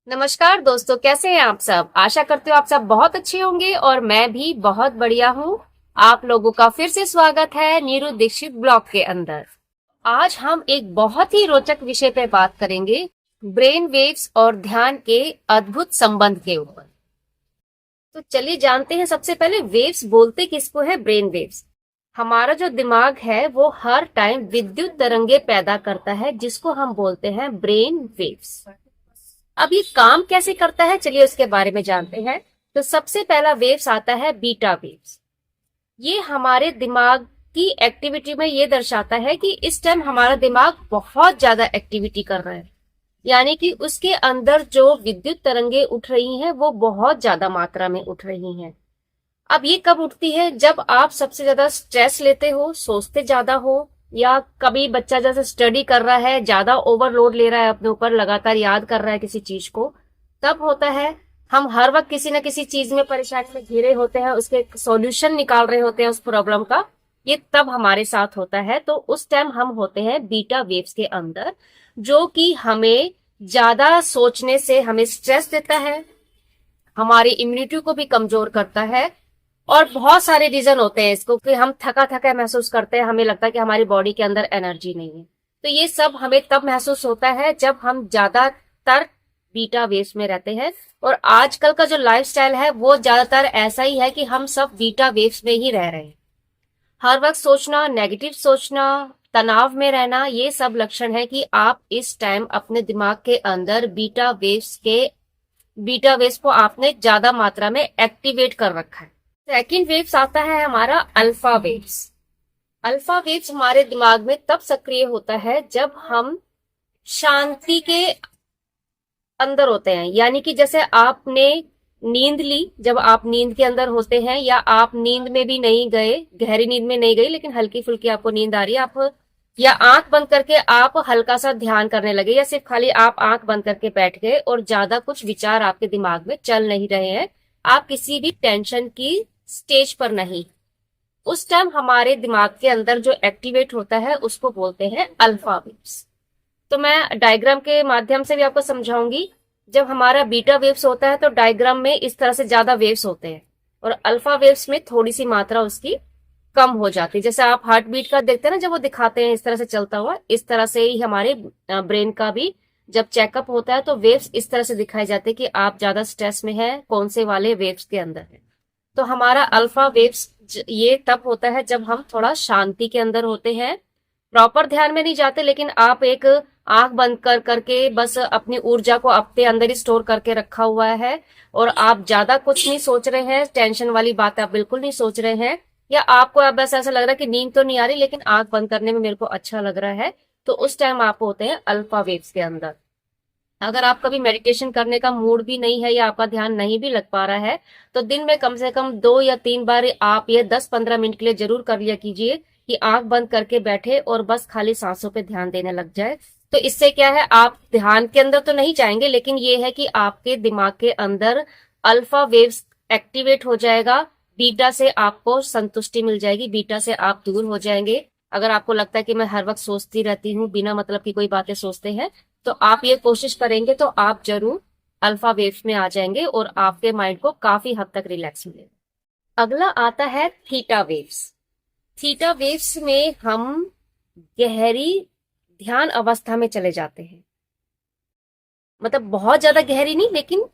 नमस्कार दोस्तों, कैसे हैं आप सब। आशा करते हो आप सब बहुत अच्छे होंगे और मैं भी बहुत बढ़िया हूँ। आप लोगों का फिर से स्वागत है नीरू दीक्षित ब्लॉग के अंदर। आज हम एक बहुत ही रोचक विषय पे बात करेंगे, ब्रेन वेव्स और ध्यान के अद्भुत संबंध के ऊपर। तो चलिए जानते हैं। सबसे पहले वेव्स बोलते किसको है? Brain waves. हमारा जो दिमाग है वो हर टाइम विद्युत तरंगे पैदा करता है, जिसको हम बोलते हैं ब्रेन वेव्स। अब ये काम कैसे करता है, चलिए उसके बारे में जानते हैं। तो सबसे पहला वेव्स आता है बीटा वेव्स। ये हमारे दिमाग की एक्टिविटी में ये दर्शाता है कि इस टाइम हमारा दिमाग बहुत ज्यादा एक्टिविटी कर रहा है, यानी कि उसके अंदर जो विद्युत तरंगे उठ रही हैं वो बहुत ज्यादा मात्रा में उठ रही हैं। अब ये कब उठती है? जब आप सबसे ज्यादा स्ट्रेस लेते हो, सोचते ज्यादा हो, या कभी बच्चा जैसे स्टडी कर रहा है, ज्यादा ओवरलोड ले रहा है अपने ऊपर, लगातार याद कर रहा है किसी चीज को, तब होता है। हम हर वक्त किसी न किसी चीज में परेशानी में घिरे होते हैं, उसके सॉल्यूशन निकाल रहे होते हैं उस प्रॉब्लम का। ये तब हमारे साथ होता है। तो उस टाइम हम होते हैं बीटा वेव्स के अंदर, जो कि हमें ज्यादा सोचने से हमें स्ट्रेस देता है, हमारी इम्यूनिटी को भी कमजोर करता है। और बहुत सारे रीजन होते हैं इसको, कि हम थका थका महसूस करते हैं, हमें लगता है कि हमारी बॉडी के अंदर एनर्जी नहीं है। तो ये सब हमें तब महसूस होता है जब हम ज्यादातर बीटा वेव्स में रहते हैं। और आजकल का जो लाइफस्टाइल है वो ज्यादातर ऐसा ही है कि हम सब बीटा वेव्स में ही रह रहे हैं। हर वक्त सोचना, नेगेटिव सोचना, तनाव में रहना, ये सब लक्षण है कि आप इस टाइम अपने दिमाग के अंदर बीटा वेव्स को आपने ज्यादा मात्रा में एक्टिवेट कर रखा है। सेकेंड वेव्स आता है हमारा अल्फा वेव्स। अल्फा वेव्स हमारे दिमाग में तब सक्रिय होता है जब हम शांति के अंदर होते हैं, यानी कि जैसे आपने नींद ली, जब आप नींद के अंदर होते हैं, या आप नींद में भी नहीं गए, गहरी नींद में नहीं गई, लेकिन हल्की फुल्की आपको नींद आ रही है, आप या आंख बंद करके आप हल्का सा ध्यान करने लगे, या सिर्फ खाली आप आंख बंद करके बैठ गए और ज्यादा कुछ विचार आपके दिमाग में चल नहीं रहे हैं, आप किसी भी टेंशन की स्टेज पर नहीं, उस टाइम हमारे दिमाग के अंदर जो एक्टिवेट होता है उसको बोलते हैं अल्फा वेव्स। तो मैं डायग्राम के माध्यम से भी आपको समझाऊंगी। जब हमारा बीटा वेव्स होता है तो डायग्राम में इस तरह से ज्यादा वेव्स होते हैं, और अल्फा वेव्स में थोड़ी सी मात्रा उसकी कम हो जाती है। जैसे आप हार्ट बीट का देखते हैं ना, जब वो दिखाते हैं इस तरह से चलता हुआ, इस तरह से ही हमारे ब्रेन का भी जब चेकअप होता है तो वेव्स इस तरह से दिखाई जाते हैं कि आप ज्यादा स्ट्रेस में है, कौन से वाले वेव्स के अंदर है। तो हमारा अल्फा वेव्स ये तब होता है जब हम थोड़ा शांति के अंदर होते हैं, प्रॉपर ध्यान में नहीं जाते, लेकिन आप एक आंख बंद कर करके बस अपनी ऊर्जा को अपने अंदर ही स्टोर करके रखा हुआ है, और आप ज्यादा कुछ नहीं सोच रहे हैं, टेंशन वाली बात आप बिल्कुल नहीं सोच रहे हैं, या आपको अब बस ऐसा लग रहा है कि नींद तो नहीं आ रही लेकिन आंख बंद करने में मेरे को अच्छा लग रहा है, तो उस टाइम आप होते हैं अल्फा वेव्स के अंदर। अगर आप कभी मेडिटेशन करने का मूड भी नहीं है, या आपका ध्यान नहीं भी लग पा रहा है, तो दिन में कम से कम 2 या 3 बार आप ये 10-15 मिनट के लिए जरूर कर लिया कीजिए, कि आंख बंद करके बैठे और बस खाली सांसों पे ध्यान देने लग जाए। तो इससे क्या है, आप ध्यान के अंदर तो नहीं जाएंगे, लेकिन ये है कि आपके दिमाग के अंदर अल्फा वेव्स एक्टिवेट हो जाएगा, बीटा से आपको संतुष्टि मिल जाएगी, बीटा से आप दूर हो जाएंगे। अगर आपको लगता है कि मैं हर वक्त सोचती रहती हूँ, बिना मतलब की कोई बातें सोचते हैं, तो आप ये कोशिश करेंगे तो आप जरूर अल्फा वेव्स में आ जाएंगे और आपके माइंड को काफी हद तक रिलैक्स मिलेगा। अगला आता है थीटा वेव्स। थीटा वेव्स में हम गहरी ध्यान अवस्था में चले जाते हैं, मतलब बहुत ज्यादा गहरी नहीं, लेकिन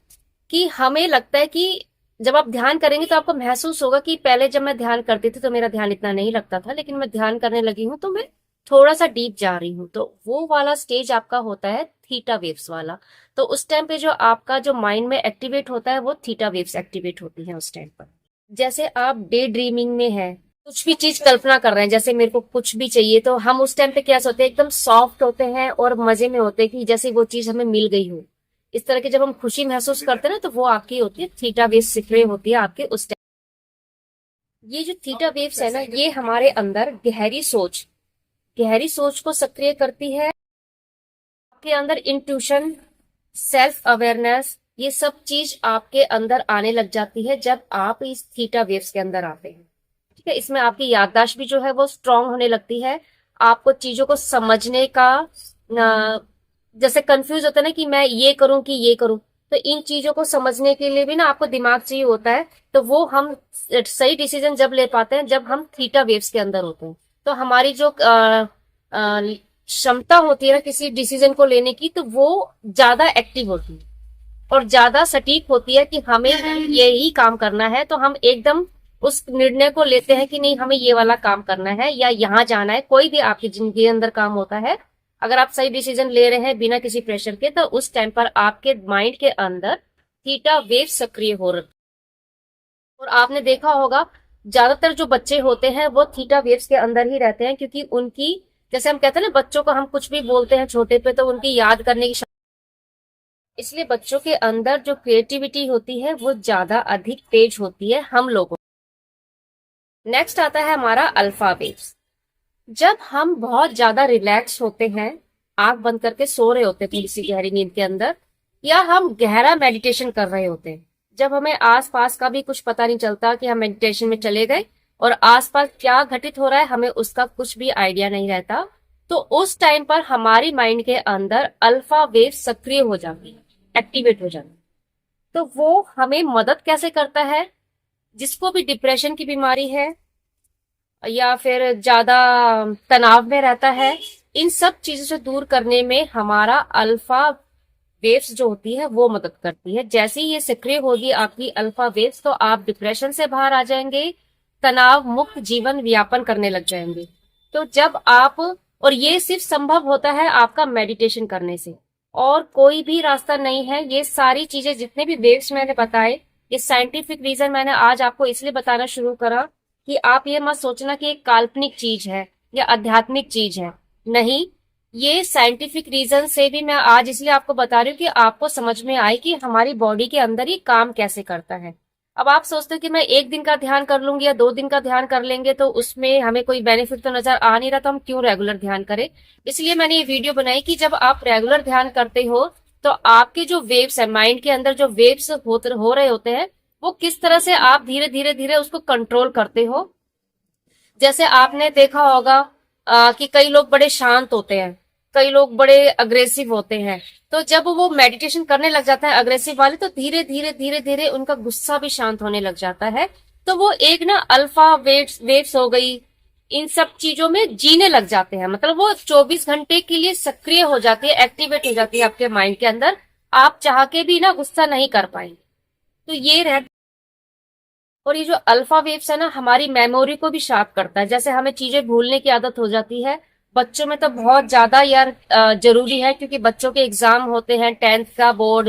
कि हमें लगता है कि जब आप ध्यान करेंगे तो आपको महसूस होगा कि पहले जब मैं ध्यान करती थी तो मेरा ध्यान इतना नहीं लगता था, लेकिन मैं ध्यान करने लगी हूं तो मैं थोड़ा सा डीप जा रही हूँ। तो वो वाला स्टेज आपका होता है थीटा वेव्स वाला। तो उस टाइम पे जो आपका जो माइंड में एक्टिवेट होता है वो थीटा वेव्स एक्टिवेट होती है उस टाइम पर। जैसे आप डे ड्रीमिंग में है, कुछ भी चीज कल्पना कर रहे हैं, जैसे मेरे को कुछ भी चाहिए, तो हम उस टाइम पे क्या होते हैं, एकदम सॉफ्ट होते हैं और मजे में होते हैं कि जैसे वो चीज हमें मिल गई हो। इस तरह की जब हम खुशी महसूस करते हैं ना, तो वो आपकी होती है थीटा वेव्स सक्रिय होती है आपके उस टाइम। ये जो थीटा वेव्स है ना, ये हमारे अंदर गहरी सोच को सक्रिय करती है, आपके अंदर इंट्यूशन, सेल्फ अवेयरनेस, ये सब चीज आपके अंदर आने लग जाती है जब आप इस थीटा वेव्स के अंदर आते हैं। ठीक है, इसमें आपकी याददाश्त भी जो है वो स्ट्रांग होने लगती है, आपको चीजों को समझने का जैसे कंफ्यूज होता है ना कि मैं ये करूं कि ये करूं, तो इन चीजों को समझने के लिए भी ना आपको दिमाग चाहिए होता है। तो वो हम सही डिसीजन जब ले पाते हैं जब हम थीटा वेव्स के अंदर होते हैं। तो हमारी जो क्षमता होती है ना किसी डिसीजन को लेने की, तो वो ज्यादा एक्टिव होती है और ज्यादा सटीक होती है कि हमें यही काम करना है। तो हम एकदम उस निर्णय को लेते हैं कि नहीं, हमें ये वाला काम करना है या यहाँ जाना है। कोई भी आपकी जिंदगी के अंदर काम होता है, अगर आप सही डिसीजन ले रहे हैं बिना किसी प्रेशर के, तो उस टाइम पर आपके माइंड के अंदर थीटा वेव सक्रिय हो रही। और आपने देखा होगा ज्यादातर जो बच्चे होते हैं वो थीटा वेव्स के अंदर ही रहते हैं, क्योंकि उनकी, जैसे हम कहते हैं ना, बच्चों को हम कुछ भी बोलते हैं छोटे पे तो उनकी याद करने की, इसलिए बच्चों के अंदर जो क्रिएटिविटी होती है वो ज्यादा अधिक तेज होती है हम लोगों। नेक्स्ट आता है हमारा अल्फा वेव्स। जब हम बहुत ज्यादा रिलैक्स होते हैं, आंख बंद करके सो रहे होते हैं थोड़ी सी गहरी नींद के अंदर, या हम गहरा मेडिटेशन कर रहे होते हैं, जब हमें आसपास का भी कुछ पता नहीं चलता कि हम मेडिटेशन में चले गए और आसपास क्या घटित हो रहा है हमें उसका कुछ भी आइडिया नहीं रहता, तो उस टाइम पर हमारी माइंड के अंदर अल्फा वेव सक्रिय हो जाती है, एक्टिवेट हो जाती है। तो वो हमें मदद कैसे करता है? जिसको भी डिप्रेशन की बीमारी है या फिर ज्यादा तनाव में रहता है, इन सब चीजों से दूर करने में हमारा अल्फा वेव्स जो होती है वो मदद करती है। जैसे ही ये सक्रिय होगी आपकी अल्फा वेव्स, तो आप डिप्रेशन से बाहर आ जाएंगे, तनाव मुक्त जीवन व्यापन करने लग जाएंगे। तो जब आप, और ये सिर्फ संभव होता है आपका मेडिटेशन करने से, और कोई भी रास्ता नहीं है। ये सारी चीजें जितने भी वेव्स मैंने बताए, ये साइंटिफिक रीजन मैंने आज आपको इसलिए बताना शुरू करा कि आप ये मत सोचना कि एक काल्पनिक चीज है या आध्यात्मिक चीज है। नहीं, ये साइंटिफिक रीजन से भी मैं आज इसलिए आपको बता रही हूँ कि आपको समझ में आए कि हमारी बॉडी के अंदर ही काम कैसे करता है। अब आप सोचते हो कि मैं एक दिन का ध्यान कर लूंगी या 2 दिन का ध्यान कर लेंगे तो उसमें हमें कोई बेनिफिट तो नजर आ नहीं रहा, तो हम क्यों रेगुलर ध्यान करें। इसलिए मैंने ये वीडियो बनाई कि जब आप रेगुलर ध्यान करते हो तो आपके जो वेव्स है, माइंड के अंदर जो वेव्स हो रहे होते हैं, वो किस तरह से आप धीरे धीरे धीरे उसको कंट्रोल करते हो। जैसे आपने देखा होगा कि कई लोग बड़े शांत होते हैं, कई लोग बड़े अग्रेसिव होते हैं। तो जब वो मेडिटेशन करने लग जाता है अग्रेसिव वाले, तो धीरे धीरे धीरे धीरे उनका गुस्सा भी शांत होने लग जाता है। तो वो एक ना अल्फा वेव्स हो गई, इन सब चीजों में जीने लग जाते हैं। मतलब वो 24 घंटे के लिए सक्रिय हो जाती है, एक्टिवेट हो जाती है आपके माइंड के अंदर। आप चाह के भी ना गुस्सा नहीं कर पाएंगे। तो ये रह, और ये जो अल्फा वेव्स है ना, हमारी मेमोरी को भी शार्प करता है। जैसे हमें चीजें भूलने की आदत हो जाती है, बच्चों में तो बहुत ज्यादा यार जरूरी है, क्योंकि बच्चों के एग्जाम होते हैं, 10th का बोर्ड,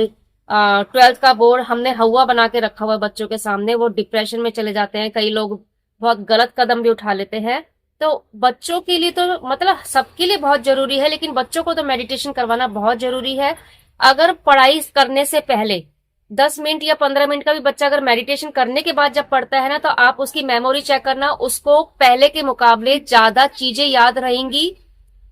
12th का बोर्ड। हमने हवा बना के रखा हुआ है बच्चों के सामने, वो डिप्रेशन में चले जाते हैं, कई लोग बहुत गलत कदम भी उठा लेते हैं। तो बच्चों के लिए तो मतलब सबके लिए बहुत जरूरी है, लेकिन बच्चों को तो मेडिटेशन करवाना बहुत जरूरी है। अगर पढ़ाई करने से पहले 10 मिनट या 15 मिनट का भी बच्चा अगर मेडिटेशन करने के बाद जब पढ़ता है ना, तो आप उसकी मेमोरी चेक करना, उसको पहले के मुकाबले ज्यादा चीजें याद रहेंगी,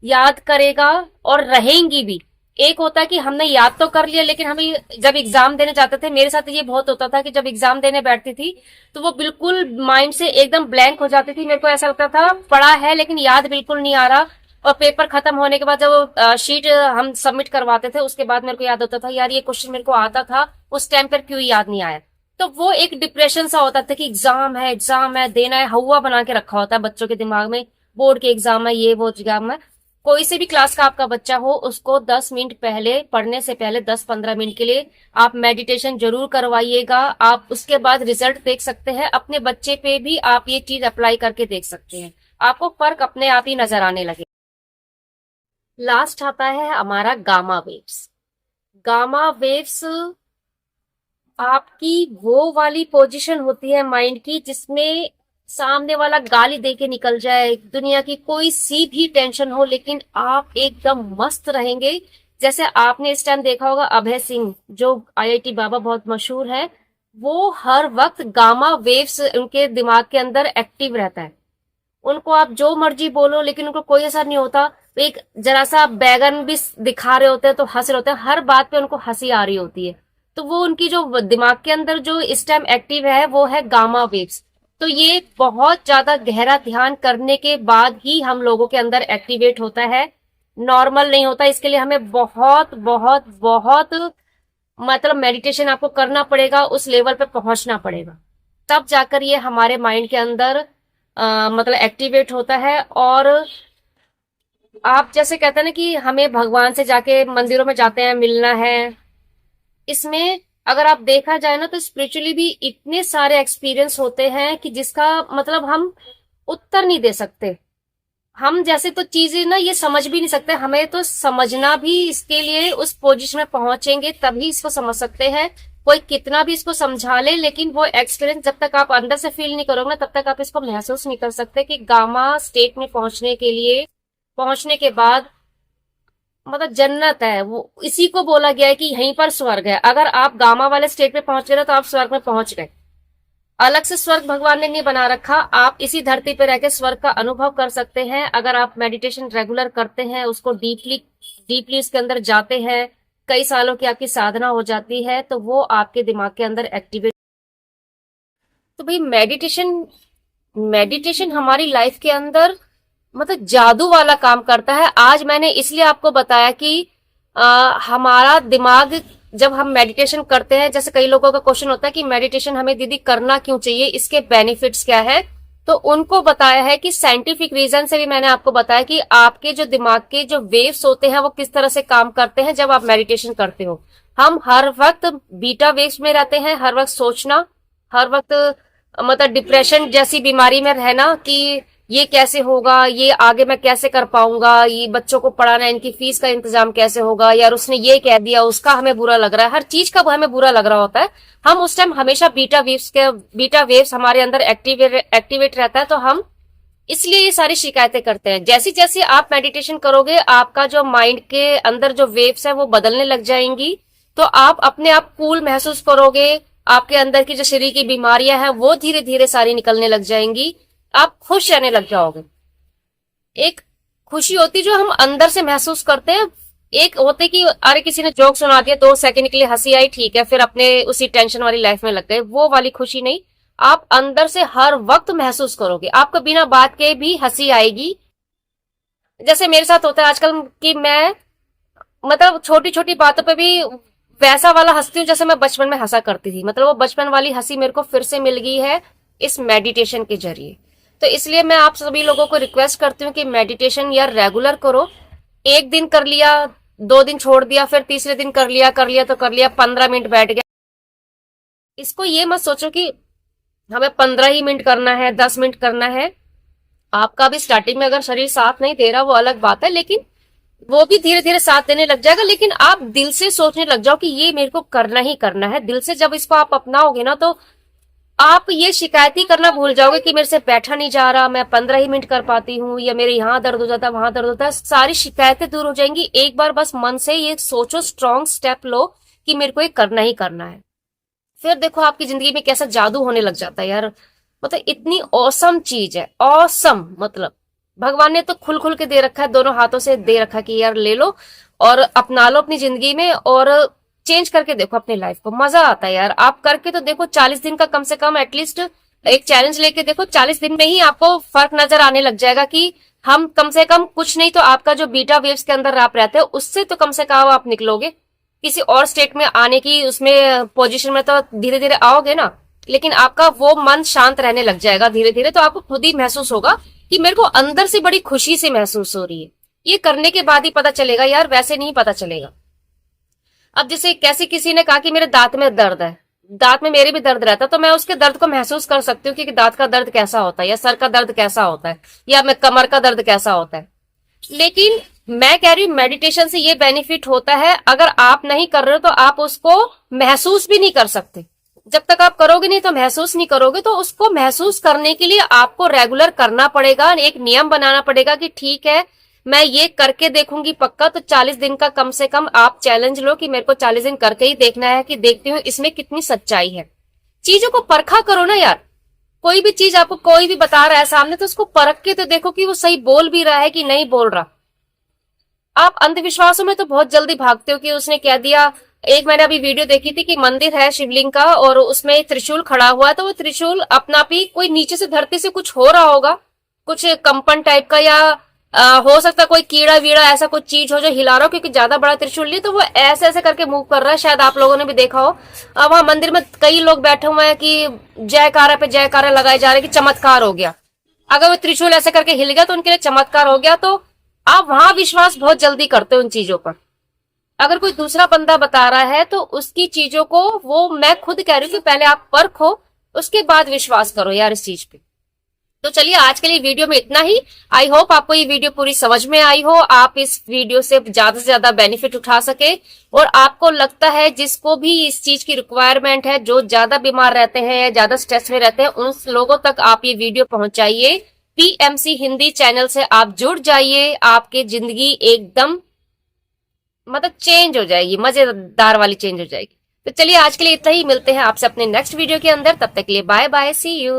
याद करेगा और रहेंगी भी। एक होता है कि हमने याद तो कर लिया, लेकिन हमें जब एग्जाम देने जाते थे, मेरे साथ ये बहुत होता था कि जब एग्जाम देने बैठती थी तो वो बिल्कुल माइंड से एकदम ब्लैंक हो जाती थी। मेरे को ऐसा लगता था पढ़ा है लेकिन याद बिल्कुल नहीं आ रहा। और पेपर खत्म होने के बाद जब शीट हम सबमिट करवाते थे, उसके बाद मेरे को याद होता था यार ये क्वेश्चन मेरे को आता था, उस टाइम पर क्यों याद नहीं आया। तो वो एक डिप्रेशन सा होता था कि एग्जाम है देना है, हवा बना के रखा होता है बच्चों के दिमाग में, बोर्ड के एग्जाम है, ये वो एग्जाम है। कोई से भी क्लास का आपका बच्चा हो, उसको 10 मिनट पहले, पढ़ने से पहले 10-15 मिनट के लिए आप मेडिटेशन जरूर करवाइएगा। आप उसके बाद रिजल्ट देख सकते हैं, अपने बच्चे पे भी आप ये चीज अप्लाई करके देख सकते हैं, आपको फर्क अपने आप ही नजर आने लगे। लास्ट आता है हमारा गामा वेव्स। गामा वेव्स आपकी वो वाली पोजीशन होती है माइंड की जिसमें सामने वाला गाली दे के निकल जाए, दुनिया की कोई सी भी टेंशन हो, लेकिन आप एकदम मस्त रहेंगे। जैसे आपने इस टाइम देखा होगा अभय सिंह, जो IIT बाबा बहुत मशहूर है, वो हर वक्त गामा वेव्स उनके दिमाग के अंदर एक्टिव रहता है। उनको आप जो मर्जी बोलो लेकिन उनको कोई असर नहीं होता। एक जरा सा बैगन भी दिखा रहे होते हैं तो हंस रहे होते हैं, हर बात पे उनको हंसी आ रही होती है। तो वो उनकी जो दिमाग के अंदर जो इस टाइम एक्टिव है वो है गामा वेव्स। तो ये बहुत ज्यादा गहरा ध्यान करने के बाद ही हम लोगों के अंदर एक्टिवेट होता है, नॉर्मल नहीं होता। इसके लिए हमें बहुत बहुत बहुत मतलब मेडिटेशन आपको करना पड़ेगा, उस लेवल पे पहुंचना पड़ेगा, तब जाकर ये हमारे माइंड के अंदर मतलब एक्टिवेट होता है। और आप जैसे कहते हैं ना कि हमें भगवान से जाके मंदिरों में जाते हैं, मिलना है, इसमें अगर आप देखा जाए ना तो स्पिरिचुअली भी इतने सारे एक्सपीरियंस होते हैं कि जिसका मतलब हम उत्तर नहीं दे सकते। हम जैसे तो चीजें ना ये समझ भी नहीं सकते, हमें तो समझना भी, इसके लिए उस पोजीशन में पहुंचेंगे तभी इसको समझ सकते हैं। कोई कितना भी इसको समझा ले, लेकिन वो एक्सपीरियंस जब तक आप अंदर से फील नहीं करोगे ना, तब तक आप इसको महसूस नहीं कर सकते कि गामा स्टेट में पहुंचने के लिए, पहुंचने के बाद मतलब जन्नत है वो, इसी को बोला गया है कि यहीं पर स्वर्ग है। अगर आप गामा वाले स्टेट पे पहुंच गए तो आप स्वर्ग में पहुंच गए। अलग से स्वर्ग भगवान ने नहीं बना रखा, आप इसी धरती पे रह के स्वर्ग का अनुभव कर सकते हैं। अगर आप मेडिटेशन रेगुलर करते हैं, उसको डीपली डीपली उसके अंदर जाते हैं, कई सालों की आपकी साधना हो जाती है, तो वो आपके दिमाग के अंदर एक्टिवेट। तो भाई मेडिटेशन, मेडिटेशन हमारी लाइफ के अंदर मतलब जादू वाला काम करता है। आज मैंने इसलिए आपको बताया कि हमारा दिमाग जब हम मेडिटेशन करते हैं, जैसे कई लोगों का क्वेश्चन होता है कि मेडिटेशन हमें दीदी करना क्यों चाहिए, इसके बेनिफिट्स क्या है, तो उनको बताया है कि साइंटिफिक रीजन से भी मैंने आपको बताया कि आपके जो दिमाग के जो वेव्स होते हैं वो किस तरह से काम करते हैं जब आप मेडिटेशन करते हो। हम हर वक्त बीटा वेव्स में रहते हैं, हर वक्त सोचना, हर वक्त मतलब डिप्रेशन जैसी बीमारी में रहना कि ये कैसे होगा, ये आगे मैं कैसे कर पाऊंगा, ये बच्चों को पढ़ाना, इनकी फीस का इंतजाम कैसे होगा, यार उसने ये कह दिया, उसका हमें बुरा लग रहा है, हर चीज का हमें बुरा लग रहा होता है। हम उस टाइम हमेशा बीटा वेव्स हमारे अंदर एक्टिवेट रहता है, तो हम इसलिए ये सारी शिकायतें करते हैं। जैसी जैसी आप मेडिटेशन करोगे, आपका जो माइंड के अंदर जो वेव्स है वो बदलने लग जाएंगी, तो आप अपने आप कूल महसूस करोगे, आपके अंदर की जो शरीर की बीमारियां हैं वो धीरे धीरे सारी निकलने लग जाएंगी, आप खुश रहने लग जाओगे। एक खुशी होती जो हम अंदर से महसूस करते हैं, एक होते कि अरे किसी ने जोक सुना दिया, 2 सेकंड के लिए हंसी आई, ठीक है, फिर अपने उसी टेंशन वाली लाइफ में लग गए, वो वाली खुशी नहीं। आप अंदर से हर वक्त महसूस करोगे, आपको बिना बात के भी हंसी आएगी। जैसे मेरे साथ होता है आजकल कि मैं मतलब छोटी छोटी बातों पे भी वैसा वाला हंसती हूँ जैसे मैं बचपन में हंसा करती थी, मतलब वो बचपन वाली हंसी मेरे को फिर से मिल गई है इस मेडिटेशन के जरिए। तो इसलिए मैं आप सभी लोगों को रिक्वेस्ट करती हूँ कि मेडिटेशन यार रेगुलर करो। एक दिन कर लिया, 2 दिन छोड़ दिया, फिर तीसरे दिन कर लिया तो कर लिया, 15 मिनट बैठ गया। इसको ये मत सोचो कि हमें 15 ही मिनट करना है, 10 मिनट करना है। आपका भी स्टार्टिंग में अगर शरीर साथ नहीं दे रहा वो अलग बात है, लेकिन वो भी धीरे धीरे साथ देने लग जाएगा। लेकिन आप दिल से सोचने लग जाओ कि ये मेरे को करना ही करना है। दिल से जब इसको आप अपनाओगे ना, तो आप ये शिकायत ही करना भूल जाओगे कि मेरे से बैठा नहीं जा रहा, मैं 15 ही मिनट कर पाती हूँ, या मेरे यहाँ दर्द हो जाता है, वहां दर्द होता है। सारी शिकायतें दूर हो जाएंगी। एक बार बस मन से ये सोचो, स्ट्रॉन्ग स्टेप लो कि मेरे को ये करना ही करना है। फिर देखो आपकी जिंदगी में कैसा जादू होने लग जाता है यार। मतलब इतनी औसम चीज है, औसम, मतलब भगवान ने तो खुल खुल के दे रखा है, दोनों हाथों से दे रखा है कि यार ले लो और अपना लो अपनी जिंदगी में, और चेंज करके देखो अपनी लाइफ को। मजा आता है यार, आप करके तो देखो। 40 दिन का कम से कम एटलीस्ट एक चैलेंज लेके देखो। 40 दिन में ही आपको फर्क नजर आने लग जाएगा कि हम कम से कम कुछ नहीं तो आपका जो बीटा वेव्स के अंदर आप रहते हो उससे तो कम से कम आप निकलोगे। किसी और स्टेट में आने की उसमें पोजीशन में तो धीरे धीरे आओगे ना, लेकिन आपका वो मन शांत रहने लग जाएगा धीरे धीरे। तो आपको खुद ही महसूस होगा कि मेरे को अंदर से बड़ी खुशी से महसूस हो रही है। ये करने के बाद ही पता चलेगा यार, वैसे नहीं पता चलेगा। अब जैसे कैसे किसी ने कहा कि मेरे दांत में दर्द है, दांत में मेरे भी दर्द रहता है, तो मैं उसके दर्द को महसूस कर सकती हूँ कि दांत का दर्द कैसा होता है, या सर का दर्द कैसा होता है, या मैं कमर का दर्द कैसा होता है। लेकिन मैं कह रही हूँ मेडिटेशन से ये बेनिफिट होता है, अगर आप नहीं कर रहे हो तो आप उसको महसूस भी नहीं कर सकते। जब तक आप करोगे नहीं तो महसूस नहीं करोगे। तो उसको महसूस करने के लिए आपको रेगुलर करना पड़ेगा, एक नियम बनाना पड़ेगा कि ठीक है मैं ये करके देखूंगी पक्का। तो 40 दिन का कम से कम आप चैलेंज लो कि मेरे को 40 दिन करके ही देखना है कि देखती हूँ इसमें कितनी सच्चाई है। चीजों को परखा करो ना यार। कोई भी चीज आपको कोई भी बता रहा है सामने, तो उसको परख के तो देखो कि वो सही बोल भी रहा है कि नहीं बोल रहा। आप अंधविश्वासों में तो बहुत जल्दी भागते हो कि उसने कह दिया। एक मैंने अभी वीडियो देखी थी कि मंदिर है शिवलिंग का और उसमें त्रिशूल खड़ा हुआ है, तो वो त्रिशूल अपना भी कोई नीचे से धरती से कुछ हो रहा होगा, कुछ कंपन टाइप का, या हो सकता है कोई कीड़ा वीड़ा ऐसा कोई चीज हो जो हिला रहा हो, क्योंकि ज्यादा बड़ा त्रिशूल नहीं, तो वो ऐसे ऐसे करके मूव कर रहा है। शायद आप लोगों ने भी देखा हो। वहां मंदिर में कई लोग बैठे हुए हैं कि जयकारा पे जयकारा लगाए जा रहे हैं कि चमत्कार हो गया। अगर वो त्रिशूल ऐसे करके हिल गया तो उनके लिए चमत्कार हो गया। तो आप वहां विश्वास बहुत जल्दी करते हो उन चीजों पर। अगर कोई दूसरा बंदा बता रहा है तो उसकी चीजों को, वो मैं खुद कह रही हूँ कि पहले आप परखो, उसके बाद विश्वास करो यार इस चीज पे। तो चलिए आज के लिए वीडियो में इतना ही। आई होप आपको ये वीडियो पूरी समझ में आई हो, आप इस वीडियो से ज्यादा बेनिफिट उठा सके। और आपको लगता है जिसको भी इस चीज की रिक्वायरमेंट है, जो ज्यादा बीमार रहते हैं या ज्यादा स्ट्रेस में रहते हैं, उन लोगों तक आप ये वीडियो पहुंचाइए। पीएमसी हिंदी चैनल से आप जुड़ जाइए, आपकी जिंदगी एकदम मतलब चेंज हो जाएगी, मजेदार वाली चेंज हो जाएगी। तो चलिए आज के लिए इतना ही, मिलते हैं आपसे अपने नेक्स्ट वीडियो के अंदर। तब तक के लिए बाय बाय, सी यू।